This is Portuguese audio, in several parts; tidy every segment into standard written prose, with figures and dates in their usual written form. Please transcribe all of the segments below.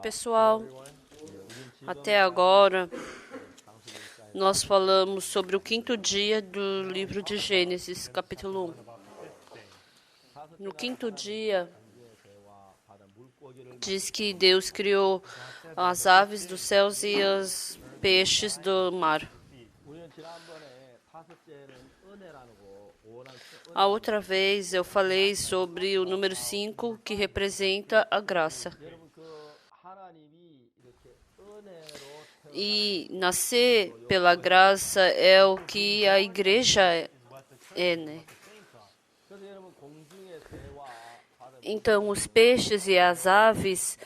pessoal. Até agora, nós falamos sobre o quinto dia do livro de Gênesis, capítulo 1. No quinto dia, diz que Deus criou as aves dos céus e os peixes do mar. A outra vez eu falei sobre o número 5, que representa a graça. E nascer pela graça é o que a igreja é, né? Então, os peixes e as aves,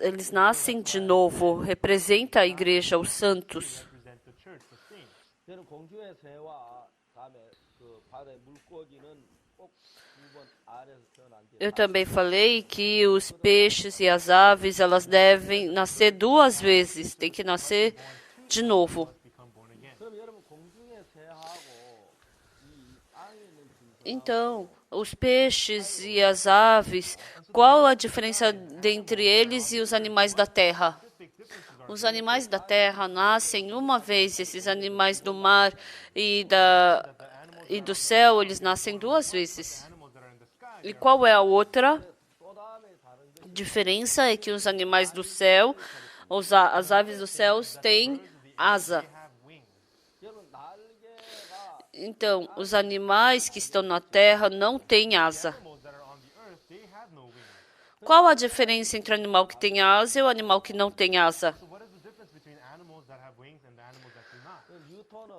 eles nascem de novo, representa a igreja, os santos. Eu também falei que os peixes e as aves, elas devem nascer 2 vezes, tem que nascer de novo. Então, os peixes e as aves, qual a diferença entre eles e os animais da terra? Os animais da terra nascem uma vez, esses animais do mar e do céu, eles nascem 2 vezes. E qual é a outra diferença? É que os animais do céu, as aves dos céus, têm asa. Então, os animais que estão na terra não têm asa. Qual a diferença entre o animal que tem asa e o animal que não tem asa?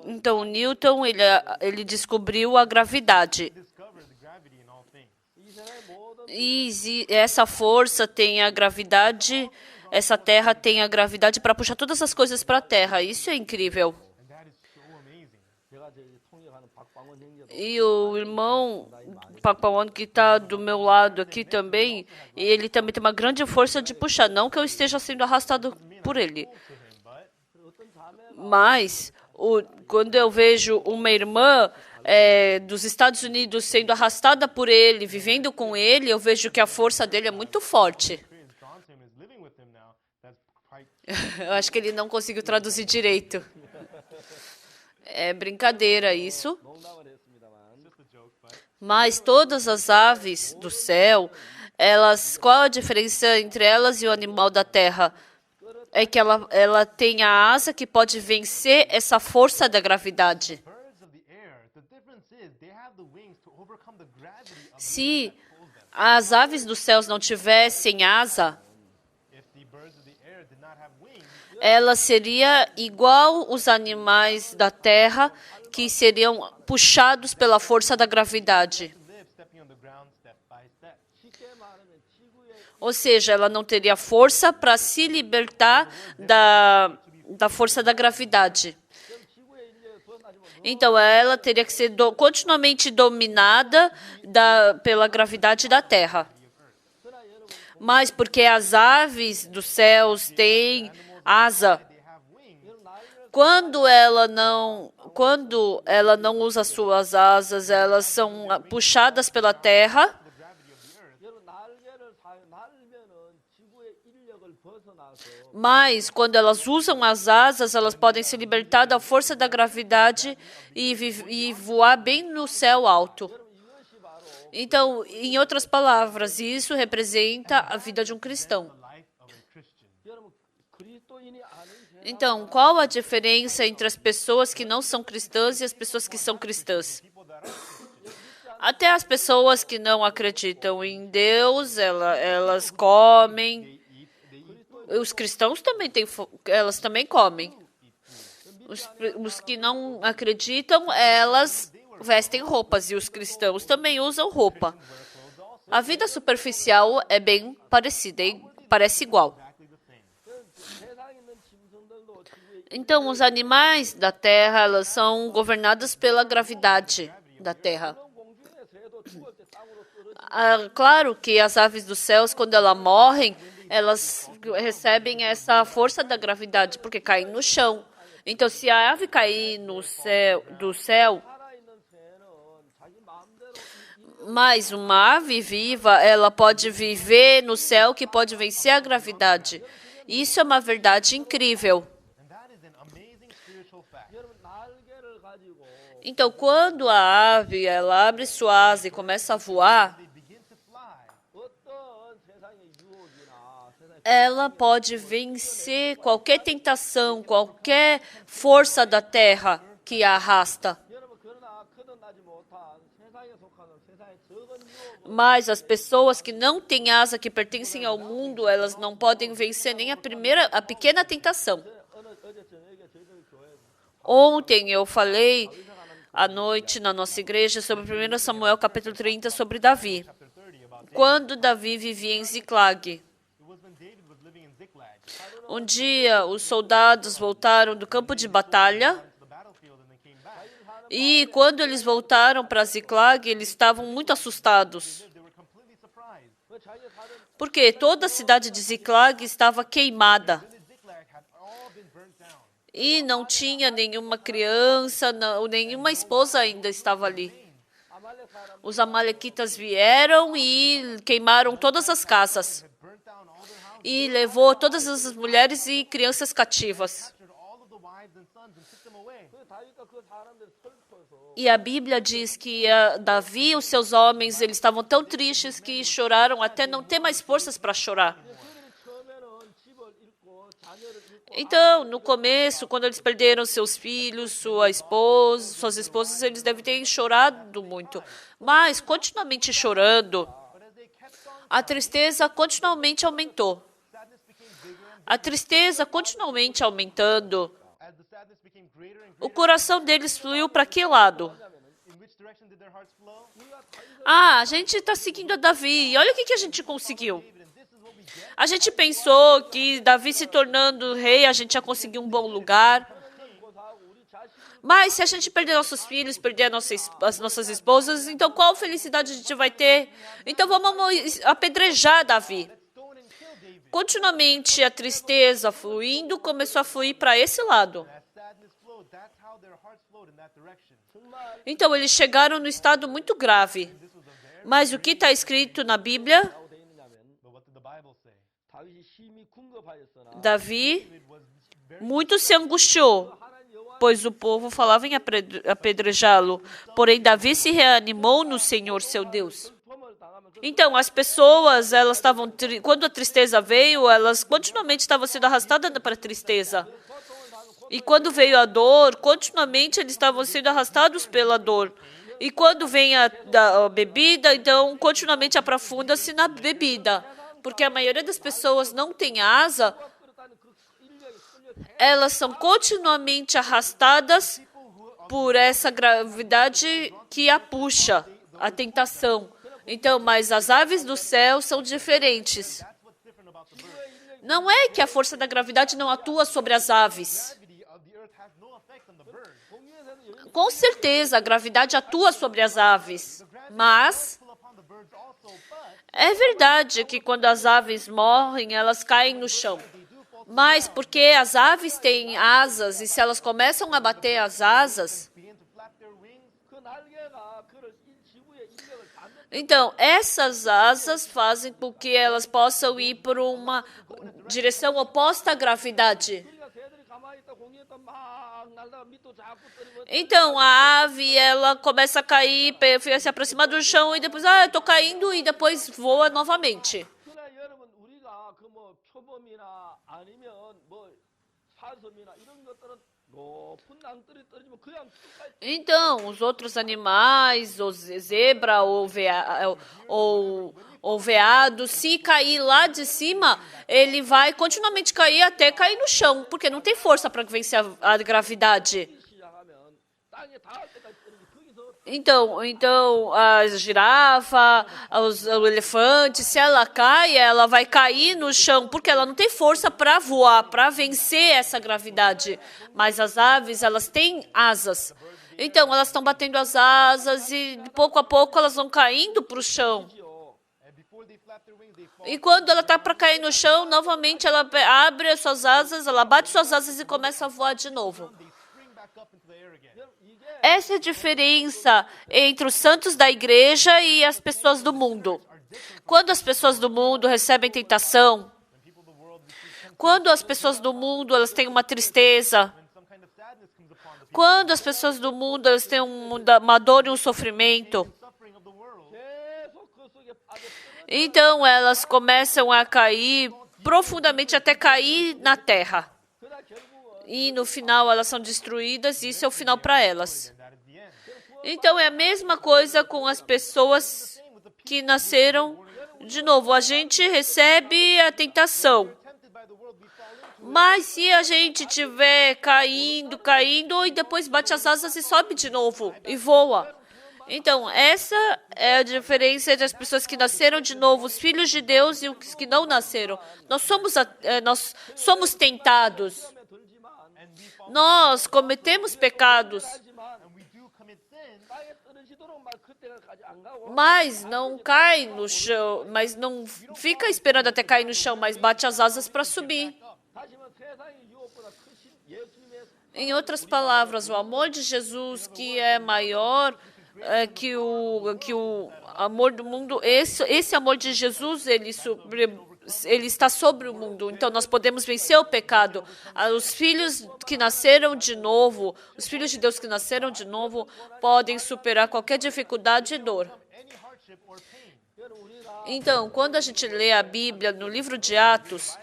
Então, Newton, ele descobriu a gravidade. E essa força tem a gravidade, essa terra tem a gravidade para puxar todas as coisas para a terra. Isso é incrível. E o irmão Papawan, que está do meu lado aqui também, ele também tem uma grande força de puxar. Não que eu esteja sendo arrastado por ele. Mas, quando eu vejo uma irmã dos Estados Unidos sendo arrastada por ele, vivendo com ele, eu vejo que a força dele é muito forte. Eu acho que ele não conseguiu traduzir direito. É brincadeira isso. Mas todas as aves do céu, qual a diferença entre elas e o animal da terra? É que ela tem a asa que pode vencer essa força da gravidade. Se as aves dos céus não tivessem asa, ela seria igual os animais da terra que seriam puxados pela força da gravidade. Ou seja, ela não teria força para se libertar da força da gravidade. Então, ela teria que ser continuamente dominada pela gravidade da Terra. Mas porque as aves dos céus têm asa, quando ela não usa suas asas, elas são puxadas pela Terra. Mas, quando elas usam as asas, elas podem se libertar da força da gravidade e voar bem no céu alto. Então, em outras palavras, isso representa a vida de um cristão. Então, qual a diferença entre as pessoas que não são cristãs e as pessoas que são cristãs? Até as pessoas que não acreditam em Deus, elas comem. Os cristãos também elas também comem. Os que não acreditam, elas vestem roupas e os cristãos também usam roupa. A vida superficial é bem parecida, parece igual. Então, os animais da terra, elas são governados pela gravidade da terra. Claro que as aves dos céus, quando elas morrem, elas recebem essa força da gravidade, porque caem no chão. Então, se a ave cair do céu, Mas uma ave viva, ela pode viver no céu, que pode vencer a gravidade. Isso é uma verdade incrível. Então, quando a ave ela abre sua asa e começa a voar, ela pode vencer qualquer tentação, qualquer força da terra que a arrasta. Mas as pessoas que não têm asa, que pertencem ao mundo, elas não podem vencer nem a pequena tentação. Ontem eu falei à noite na nossa igreja sobre 1 Samuel capítulo 30, sobre Davi. Quando Davi vivia em Ziclag. Um dia, os soldados voltaram do campo de batalha. E quando eles voltaram para Ziclag, eles estavam muito assustados. Porque toda a cidade de Ziclag estava queimada. E não tinha nenhuma criança, nenhuma esposa ainda estava ali. Os amalequitas vieram e queimaram todas as casas. E levou todas as mulheres e crianças cativas. E a Bíblia diz que Davi e os seus homens, eles estavam tão tristes que choraram até não ter mais forças para chorar. Então, no começo, quando eles perderam seus filhos, suas esposas, eles devem ter chorado muito. Mas, continuamente chorando, a tristeza continuamente aumentou. A tristeza continuamente aumentando. O coração deles fluiu para que lado? A gente está seguindo a Davi. E olha o que a gente conseguiu. A gente pensou que Davi se tornando rei, a gente ia conseguir um bom lugar. Mas se a gente perder nossos filhos, perder as nossas esposas, então qual felicidade a gente vai ter? Então vamos apedrejar Davi. Continuamente a tristeza fluindo começou a fluir para esse lado. Então eles chegaram no estado muito grave. Mas o que está escrito na Bíblia? Davi muito se angustiou, pois o povo falava em apedrejá-lo. Porém, Davi se reanimou no Senhor, seu Deus. Então, as pessoas, elas estavam, quando a tristeza veio, elas continuamente estavam sendo arrastadas para a tristeza. E quando veio a dor, continuamente eles estavam sendo arrastados pela dor. E quando vem a bebida, então continuamente aprofunda-se na bebida. Porque a maioria das pessoas não tem asa, elas são continuamente arrastadas por essa gravidade que a puxa, a tentação. Então, mas as aves do céu são diferentes. Não é que a força da gravidade não atua sobre as aves. Com certeza, a gravidade atua sobre as aves, mas é verdade que quando as aves morrem, elas caem no chão. Mas porque as aves têm asas e se elas começam a bater as asas, então essas asas fazem com que elas possam ir por uma direção oposta à gravidade. Então, a ave, ela começa a cair, se aproximar do chão e depois, eu estou caindo e depois voa novamente. Então, os outros animais, os zebra ou veado, se cair lá de cima, ele vai continuamente cair até cair no chão, porque não tem força para vencer a gravidade. Então a girafa, o elefante, se ela cai, ela vai cair no chão, porque ela não tem força para voar, para vencer essa gravidade. Mas as aves, elas têm asas. Então, elas estão batendo as asas e, pouco a pouco, elas vão caindo para o chão. E quando ela está para cair no chão, novamente ela abre as suas asas, ela bate suas asas e começa a voar de novo. Essa é a diferença entre os santos da igreja e as pessoas do mundo. Quando as pessoas do mundo recebem tentação, quando as pessoas do mundo elas têm uma tristeza, quando as pessoas do mundo elas têm uma dor e um sofrimento, então elas começam a cair profundamente até cair na terra. E no final elas são destruídas e isso é o final para elas. Então é a mesma coisa com as pessoas que nasceram de novo. A gente recebe a tentação. Mas se a gente estiver caindo, e depois bate as asas e sobe de novo e voa. Então, essa é a diferença entre as pessoas que nasceram de novo, os filhos de Deus e os que não nasceram. Nós somos tentados. Nós cometemos pecados. Mas não cai no chão, mas não fica esperando até cair no chão, mas bate as asas para subir. Em outras palavras, o amor de Jesus, que é maior que o amor do mundo, esse amor de Jesus, ele está sobre o mundo. Então, nós podemos vencer o pecado. Os filhos que nasceram de novo, os filhos de Deus que nasceram de novo, podem superar qualquer dificuldade e dor. Então, quando a gente lê a Bíblia no livro de Atos,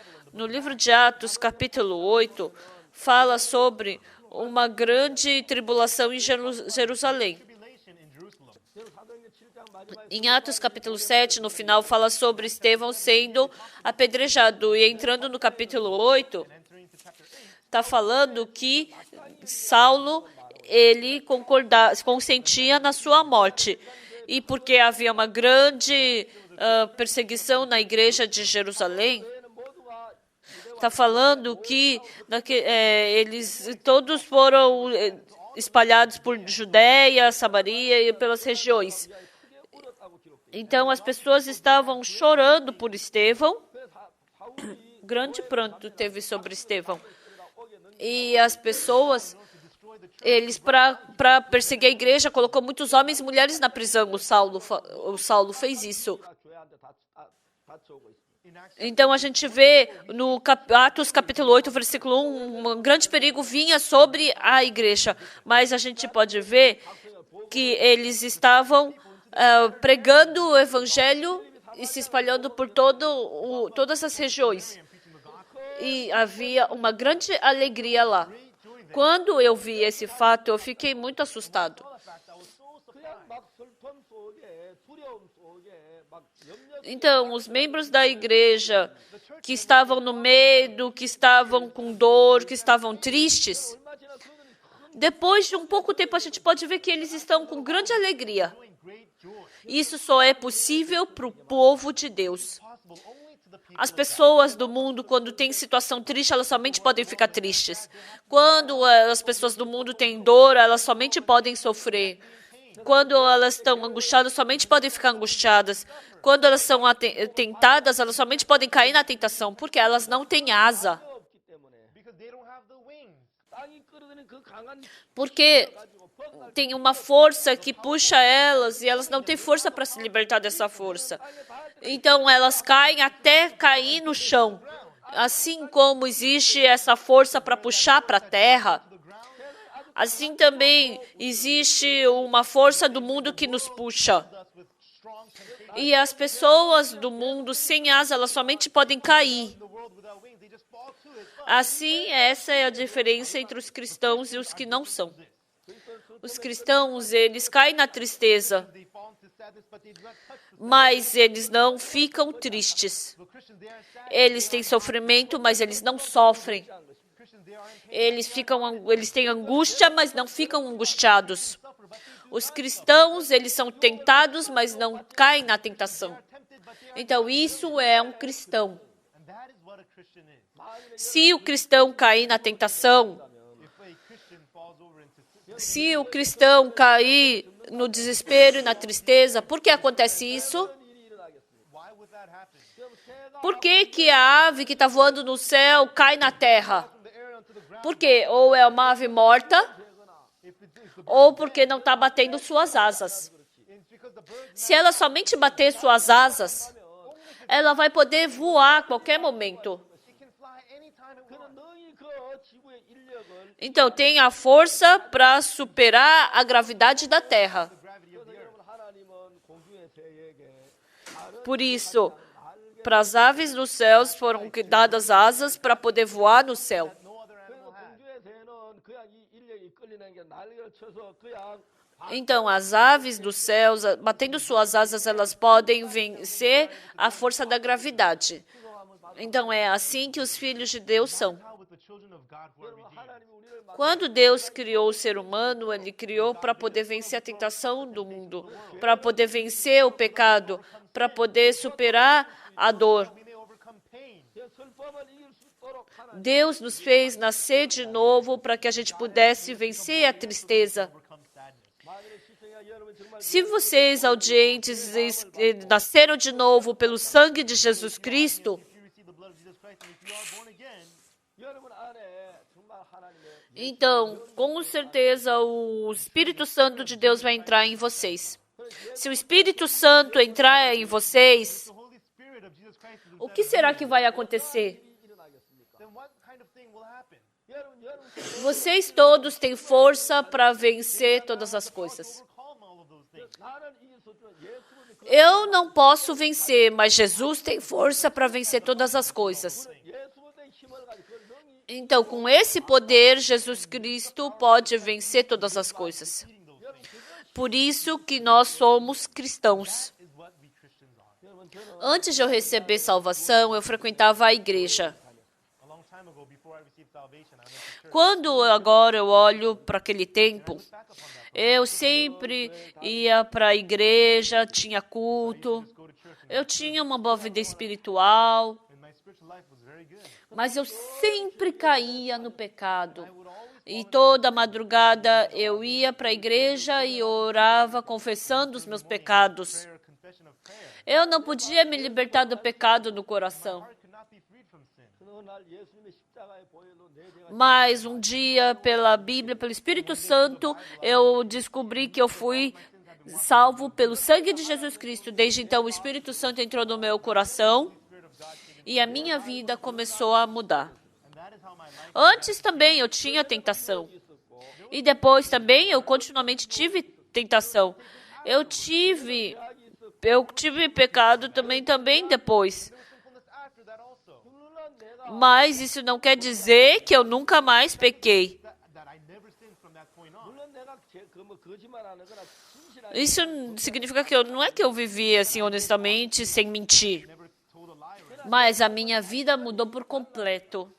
capítulo 8, fala sobre uma grande tribulação em Jerusalém. Em Atos capítulo 7, no final, fala sobre Estevão sendo apedrejado. E entrando no capítulo 8, está falando que Saulo, ele consentia na sua morte. E porque havia uma grande perseguição na igreja de Jerusalém, está falando que eles todos foram espalhados por Judeia, Samaria e pelas regiões. Então, as pessoas estavam chorando por Estevão. Grande pranto teve sobre Estevão. E as pessoas, eles, para perseguir a igreja, colocou muitos homens e mulheres na prisão. O Saulo fez isso. Então, a gente vê no Atos capítulo 8, versículo 1, um grande perigo vinha sobre a igreja. Mas a gente pode ver que eles estavam pregando o evangelho e se espalhando por todas as regiões. E havia uma grande alegria lá. Quando eu vi esse fato, eu fiquei muito assustado. Então, os membros da igreja que estavam no medo, que estavam com dor, que estavam tristes, depois de um pouco tempo a gente pode ver que eles estão com grande alegria. Isso só é possível para o povo de Deus. As pessoas do mundo, quando têm situação triste, elas somente podem ficar tristes. Quando as pessoas do mundo têm dor, elas somente podem sofrer. Quando elas estão angustiadas, somente podem ficar angustiadas. Quando elas são tentadas, elas somente podem cair na tentação, porque elas não têm asa. Porque tem uma força que puxa elas e elas não têm força para se libertar dessa força. Então, elas caem até cair no chão. Assim como existe essa força para puxar para a terra, assim também existe uma força do mundo que nos puxa. E as pessoas do mundo sem asa, elas somente podem cair. Assim, essa é a diferença entre os cristãos e os que não são. Os cristãos, eles caem na tristeza, mas eles não ficam tristes. Eles têm sofrimento, mas eles não sofrem. Eles têm angústia, mas não ficam angustiados. Os cristãos, eles são tentados, mas não caem na tentação. Então, isso é um cristão. Se o cristão cair na tentação, se o cristão cair no desespero e na tristeza, por que acontece isso? Por que a ave que está voando no céu cai na terra? Por quê? Ou é uma ave morta, ou porque não está batendo suas asas. Se ela somente bater suas asas, ela vai poder voar a qualquer momento. Então, tem a força para superar a gravidade da Terra. Por isso, para as aves dos céus foram dadas asas para poder voar no céu. Então, as aves dos céus, batendo suas asas, elas podem vencer a força da gravidade. Então, é assim que os filhos de Deus são. Quando Deus criou o ser humano, Ele criou para poder vencer a tentação do mundo, para poder vencer o pecado, para poder superar a dor. Deus nos fez nascer de novo para que a gente pudesse vencer a tristeza. Se vocês, audientes, nasceram de novo pelo sangue de Jesus Cristo, então, com certeza, o Espírito Santo de Deus vai entrar em vocês. Se o Espírito Santo entrar em vocês, o que será que vai acontecer? Vocês todos têm força para vencer todas as coisas. Eu não posso vencer, mas Jesus tem força para vencer todas as coisas. Então, com esse poder, Jesus Cristo pode vencer todas as coisas. Por isso que nós somos cristãos. Antes de eu receber salvação, eu frequentava a igreja. Quando agora eu olho para aquele tempo, eu sempre ia para a igreja, tinha culto, eu tinha uma boa vida espiritual, mas eu sempre caía no pecado. E toda madrugada eu ia para a igreja e orava confessando os meus pecados. Eu não podia me libertar do pecado no coração. Mas um dia, pela Bíblia, pelo Espírito Santo, eu descobri que eu fui salvo pelo sangue de Jesus Cristo. Desde então, o Espírito Santo entrou no meu coração e a minha vida começou a mudar. Antes também eu tinha tentação. E depois também eu continuamente tive tentação. Eu tive pecado também depois. Mas isso não quer dizer que eu nunca mais pequei. Isso significa que não é que eu vivi assim honestamente, sem mentir. Mas a minha vida mudou por completo.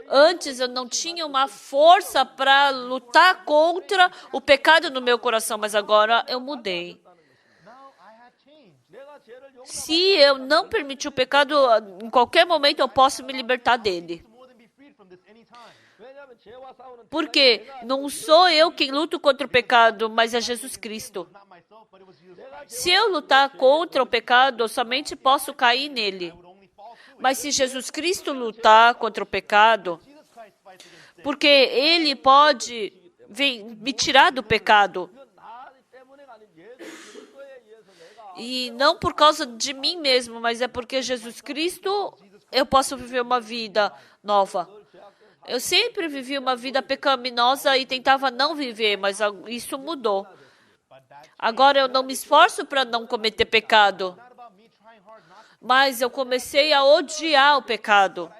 Antes eu não tinha uma força para lutar contra o pecado no meu coração, mas agora eu mudei. Se eu não permitir o pecado, em qualquer momento eu posso me libertar dele. Porque não sou eu quem luto contra o pecado, mas é Jesus Cristo. Se eu lutar contra o pecado, eu somente posso cair nele. Mas se Jesus Cristo lutar contra o pecado, porque Ele pode me tirar do pecado. E não por causa de mim mesmo, mas é porque Jesus Cristo, eu posso viver uma vida nova. Eu sempre vivi uma vida pecaminosa e tentava não viver, mas isso mudou. Agora eu não me esforço para não cometer pecado, mas eu comecei a odiar o pecado.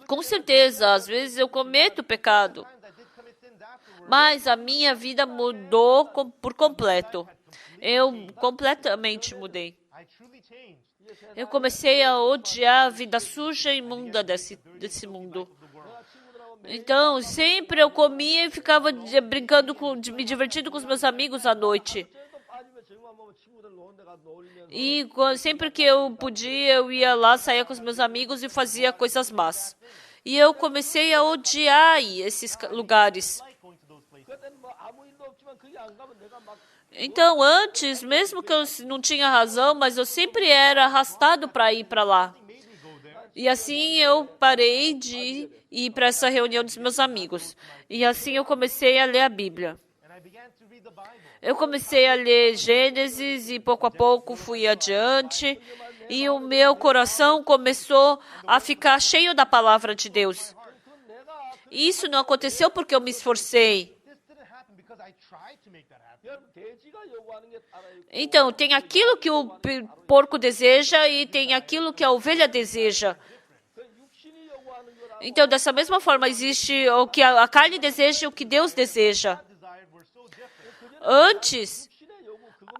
Com certeza, às vezes eu cometo pecado, mas a minha vida mudou por completo. Eu completamente mudei. Eu comecei a odiar a vida suja e imunda desse mundo. Então, sempre eu comia e ficava brincando, me divertindo com os meus amigos à noite. E sempre que eu podia, eu ia lá, saía com os meus amigos e fazia coisas más. E eu comecei a odiar esses lugares. Então, antes, mesmo que eu não tinha razão, mas eu sempre era arrastado para ir para lá. E assim eu parei de ir para essa reunião dos meus amigos. E assim eu comecei a ler a Bíblia. Eu comecei a ler Gênesis e pouco a pouco fui adiante. E o meu coração começou a ficar cheio da palavra de Deus. Isso não aconteceu porque eu me esforcei. Então, tem aquilo que o porco deseja e tem aquilo que a ovelha deseja. Então, dessa mesma forma, existe o que a carne deseja e o que Deus deseja. Antes,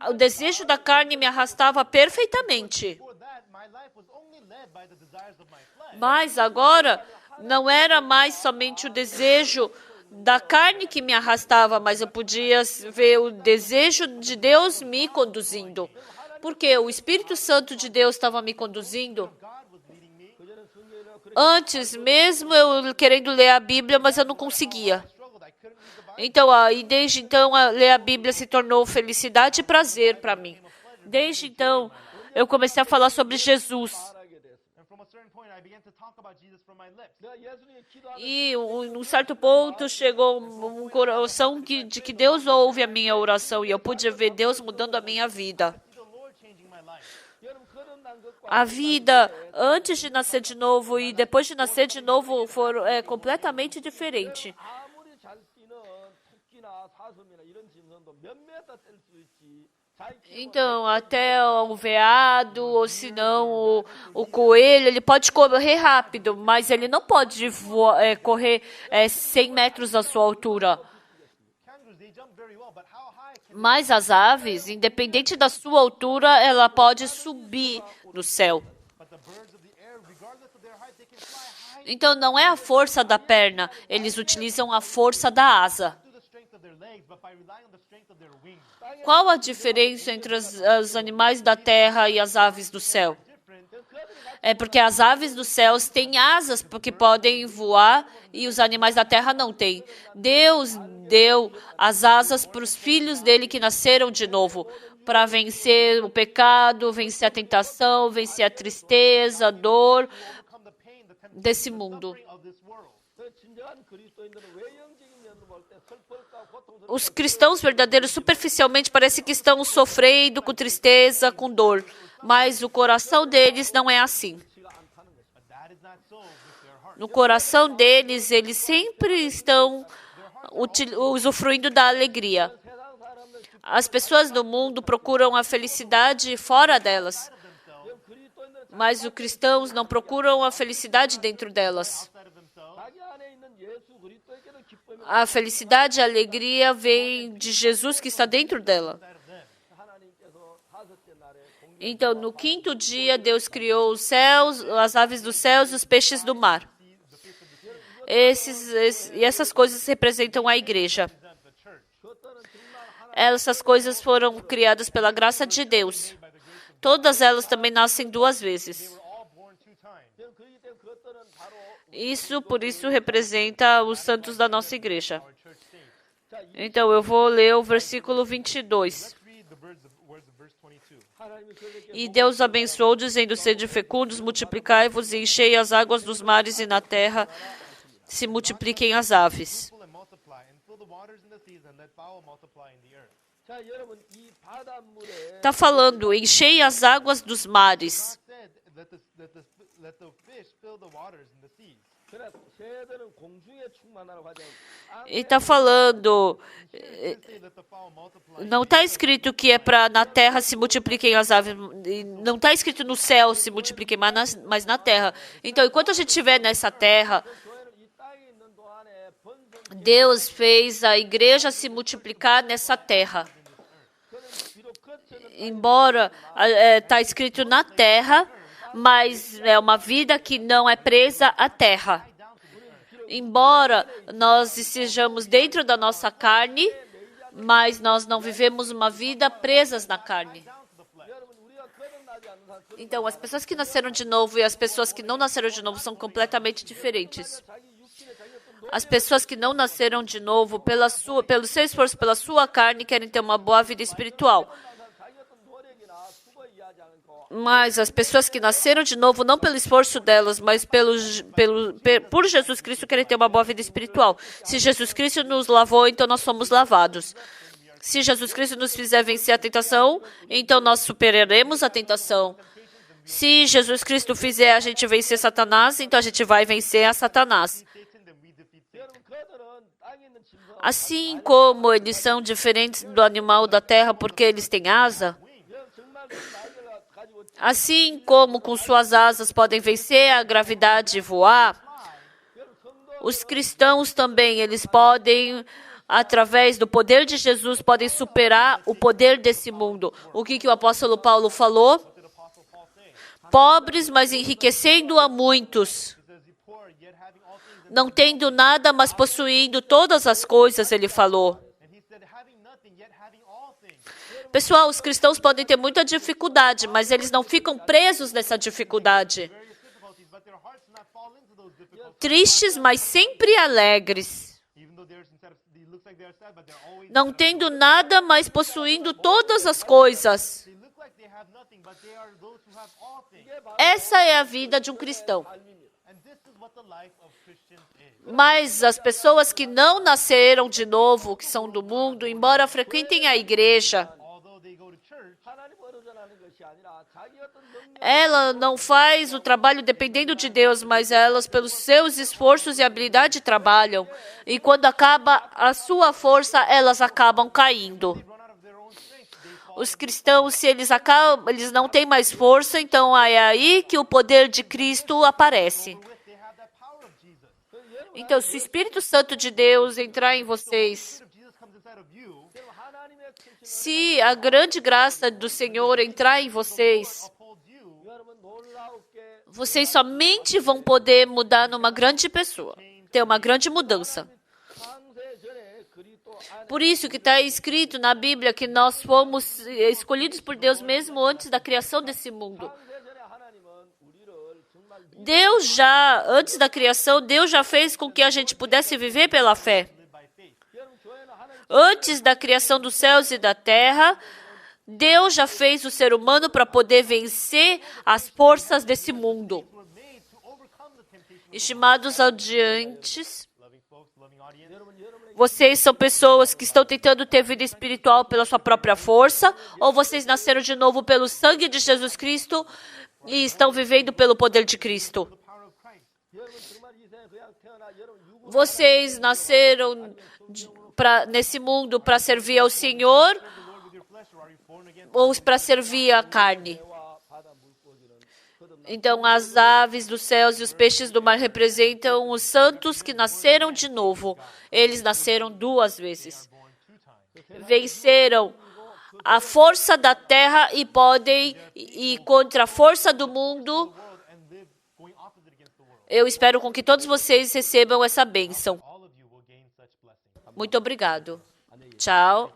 o desejo da carne me arrastava perfeitamente. Mas agora, não era mais somente o desejo da carne que me arrastava, mas eu podia ver o desejo de Deus me conduzindo. Porque o Espírito Santo de Deus estava me conduzindo. Antes, mesmo eu querendo ler a Bíblia, mas eu não conseguia. Então, desde então, ler a Bíblia se tornou felicidade e prazer para mim. Desde então, eu comecei a falar sobre Jesus. E, num certo ponto, chegou um coração de que Deus ouve a minha oração e eu pude ver Deus mudando a minha vida. A vida antes de nascer de novo e depois de nascer de novo é completamente diferente. Então, até o veado, ou se não o coelho, ele pode correr rápido, mas ele não pode correr 100 metros à sua altura. Mas as aves, independente da sua altura, ela pode subir no céu. Então, não é a força da perna, eles utilizam a força da asa. Qual a diferença entre os animais da terra e as aves do céu? É porque as aves dos céus têm asas porque podem voar e os animais da terra não têm. Deus deu as asas para os filhos dele que nasceram de novo, para vencer o pecado, vencer a tentação, vencer a tristeza, a dor desse mundo. Os cristãos verdadeiros superficialmente parece que estão sofrendo com tristeza, com dor, mas o coração deles não é assim. No coração deles, eles sempre estão usufruindo da alegria. As pessoas do mundo procuram a felicidade fora delas, mas os cristãos não procuram a felicidade dentro delas. A felicidade e a alegria vem de Jesus que está dentro dela. Então, no quinto dia, Deus criou os céus, as aves dos céus e os peixes do mar. E essas coisas representam a igreja. Essas coisas foram criadas pela graça de Deus. Todas elas também nascem duas vezes. Por isso representa os santos da nossa igreja. Então, eu vou ler o versículo 22. E Deus abençoou, dizendo: sede fecundos, multiplicai-vos e enchei as águas dos mares e na terra se multipliquem as aves. Está falando, enchei as águas dos mares. E está falando, não está escrito que é para na terra se multipliquem as aves, não está escrito no céu se multipliquem, mas na terra. Então, enquanto a gente estiver nessa terra, Deus fez a igreja se multiplicar nessa terra. Embora está escrito na terra, mas é uma vida que não é presa à terra. Embora nós estejamos dentro da nossa carne, mas nós não vivemos uma vida presas na carne. Então, as pessoas que nasceram de novo e as pessoas que não nasceram de novo são completamente diferentes. As pessoas que não nasceram de novo, pelo seu esforço, pela sua carne, querem ter uma boa vida espiritual. Mas as pessoas que nasceram de novo, não pelo esforço delas, mas por Jesus Cristo, querem ter uma boa vida espiritual. Se Jesus Cristo nos lavou, então nós somos lavados. Se Jesus Cristo nos fizer vencer a tentação, então nós superaremos a tentação. Se Jesus Cristo fizer a gente vencer Satanás, então a gente vai vencer a Satanás. Assim como eles são diferentes do animal da terra porque eles têm asa, assim como com suas asas podem vencer a gravidade e voar, os cristãos também, eles podem, através do poder de Jesus, podem superar o poder desse mundo. O que o apóstolo Paulo falou? Pobres, mas enriquecendo a muitos. Não tendo nada, mas possuindo todas as coisas, ele falou. Pessoal, os cristãos podem ter muita dificuldade, mas eles não ficam presos nessa dificuldade. Tristes, mas sempre alegres. Não tendo nada, mas possuindo todas as coisas. Essa é a vida de um cristão. Mas as pessoas que não nasceram de novo, que são do mundo, embora frequentem a igreja, ela não faz o trabalho dependendo de Deus, mas elas, pelos seus esforços e habilidade, trabalham. E quando acaba a sua força, elas acabam caindo. Os cristãos, se eles não têm mais força, então é aí que o poder de Cristo aparece. Então, se o Espírito Santo de Deus entrar em vocês, se a grande graça do Senhor entrar em vocês, vocês somente vão poder mudar numa grande pessoa, ter uma grande mudança. Por isso que está escrito na Bíblia que nós fomos escolhidos por Deus mesmo antes da criação desse mundo. Antes da criação, Deus já fez com que a gente pudesse viver pela fé. Antes da criação dos céus e da terra, Deus já fez o ser humano para poder vencer as forças desse mundo. Estimados audientes, vocês são pessoas que estão tentando ter vida espiritual pela sua própria força, ou vocês nasceram de novo pelo sangue de Jesus Cristo e estão vivendo pelo poder de Cristo? Vocês nasceram nesse mundo para servir ao Senhor ou para servir a carne? Então, as aves dos céus e os peixes do mar representam os santos que nasceram de novo. Eles nasceram 2 vezes. Venceram a força da terra e podem ir contra a força do mundo. Eu espero com que todos vocês recebam essa bênção. Muito obrigado. Tchau.